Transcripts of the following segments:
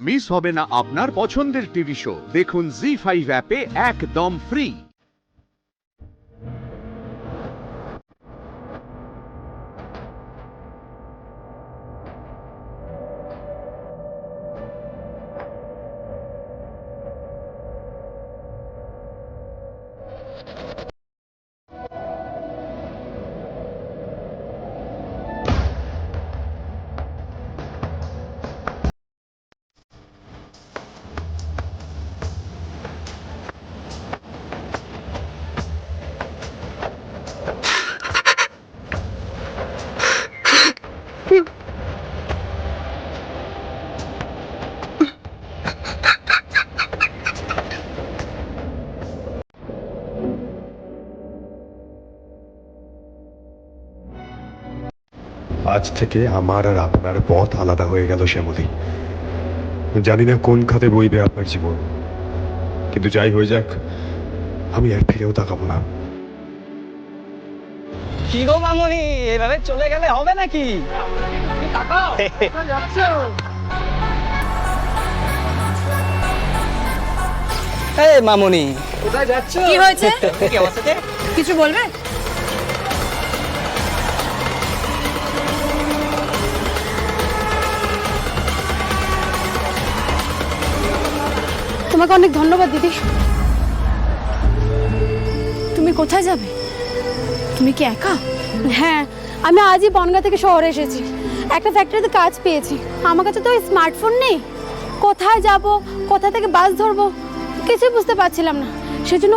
Miss হবে না আপনার পছন্দের টিভি শো। দেখুন জি5 অ্যাপে একদম ফ্রি। আজ থেকে আমার আর আপনার পথ আলাদা হয়ে গেল শ্যামলী। জানি না কোন খাতে বইবে আপনার জীবন, কিন্তু যাই হয়ে যাক, আমি আর ফিরেও তাকাবো না। কি গো মামুনি, এভাবে চলে গেলে হবে নাকি? এই মামুনি, কোথায় যাচ্ছ? কি হয়েছে? কি অবস্থা? কিছু বলবে? তোমাকে অনেক ধন্যবাদ দিদি। তুমি কোথায় যাবে? তুমি কি একা? হ্যাঁ, আমি আজই বনগা থেকে শহরে এসেছি। একটা ফ্যাক্টরিতে কাজ পেয়েছি। আমার কাছে তো ওই স্মার্টফোন নেই। কোথায় যাব, কোথা থেকে বাস ধরবো কিছুই বুঝতে পারছিলাম না। সেজন্য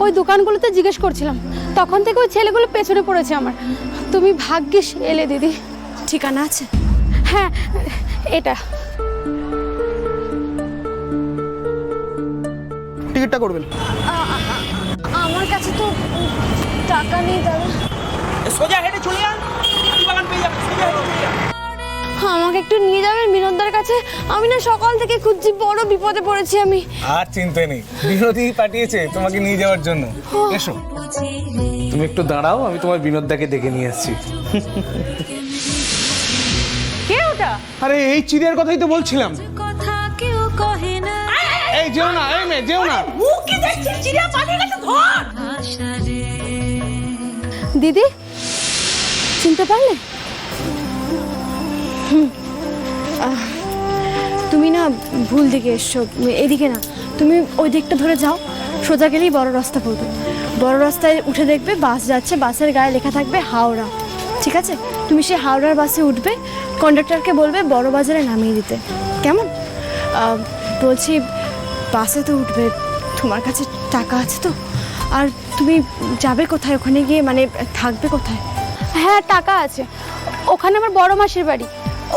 ওই দোকানগুলোতে জিজ্ঞেস করছিলাম। তখন থেকে ওই ছেলেগুলো পেছনে পড়েছে আমার। তুমি ভাগ্যিস এলে দিদি। ঠিকানা আছে? হ্যাঁ, এটা। টিকিটটা করবেন। আমার কাছে তো টাকা নেই দাদা। সোজা হেঁটে চলে যান, বাগান পেয়ে যাবেন। সোজা হেঁটে চলে যান। আমাকে একটু নিয়ে যাবেন বিনোদদার কাছে। আমি না সকাল থেকে খুঁজছি, বড় বিপদে পড়েছি আমি। আর চিন্তা নেই, বিনোদী পাঠিয়েছে তোমাকে নিয়ে যাওয়ার জন্য। এসো, তুমি একটু দাঁড়াও, আমি তোমার বিনোদদাকে ডেকে নিয়ে আসছি। কে ওটা? আরে এই চিড়িয়ার কথাই তো বলছিলাম। এই যেও না, এই মেয়ে যেও না। দিদি, চিনতে পারলে? তুমি না ভুল দিকে এসছো, এদিকে না। তুমি ওই দিকটা ধরে যাও, সোজা গেলেই বড় রাস্তা পড়বে। বড় রাস্তায় উঠে দেখবে বাস যাচ্ছে, বাসের গায়ে লেখা থাকবে হাওড়া। ঠিক আছে? তুমি সেই হাওড়ার বাসে উঠবে, কন্ডাক্টরকে বলবে বড় বাজারে নামিয়ে দিতে। কেমন? বলছি, বাসে তো উঠবে, তোমার কাছে টাকা আছে তো? আর তুমি যাবে কোথায় ওখানে গিয়ে, মানে থাকবে কোথায়? হ্যাঁ, টাকা আছে। ওখানে আমার বড় মাসির বাড়ি,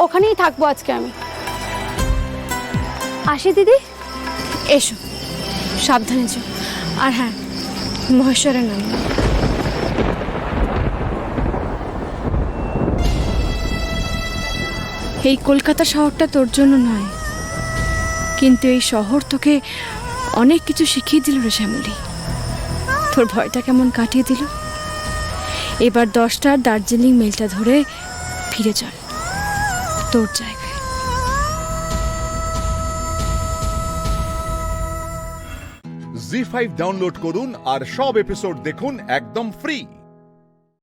ওখানেই থাকবো আজকে আমি। আসি দিদি। এসো, সাবধানে এসো। আর হ্যাঁ, মহেশ্বরের নাম। এই কলকাতা শহরটা তোর জন্য নয়, কিন্তু এই শহর তোকে অনেক কিছু শিখিয়ে দিল রে শ্যামলী। তোর ভয়টা কেমন কাটিয়ে দিল। এবার 10টার দার্জিলিং মেলটা ধরে ফিরে চল তোর জায়গায়। জি5 ডাউনলোড করুন আর সব এপিসোড দেখুন একদম ফ্রি।